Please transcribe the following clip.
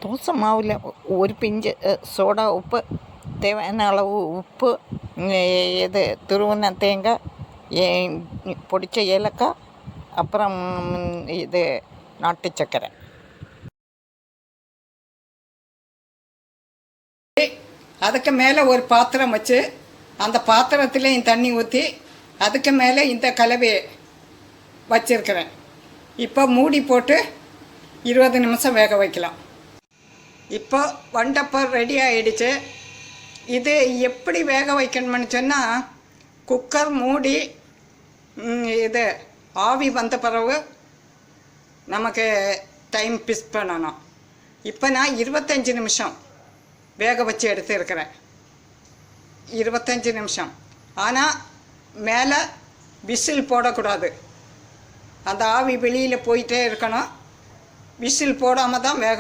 தோசை மாவில் ஒரு பிஞ்சு சோடா உப்பு, தேவையான அளவு உப்பு, இது துருவின தேங்காய், பொடித்த ஏலக்காய், அப்புறம் இது நாட்டு சர்க்கரை. அதுக்கு மேலே ஒரு பாத்திரம் வச்சு அந்த பாத்திரத்துலேயும் தண்ணி ஊற்றி அதுக்கு மேலே இந்த கலவையை வச்சிருக்கிறேன். இப்போ மூடி போட்டு 20 நிமிஷம் வேக வைக்கலாம். இப்போ வண்டப்பம் ரெடி ஆகிடுச்சு. இது எப்படி வேக வைக்கணும்னு சொன்னால், குக்கர் மூடி இது ஆவி வந்த பிறகு நமக்கு டைம் பிஸ் பண்ணணும். இப்போ நான் 25 நிமிஷம் வேக வச்சு எடுத்துருக்கிறேன். 25 நிமிஷம். ஆனால் மேலே விசில் போடக்கூடாது. அந்த ஆவி வெளியில் போயிட்டே இருக்கணும். விசில் போடாமல் தான் வேக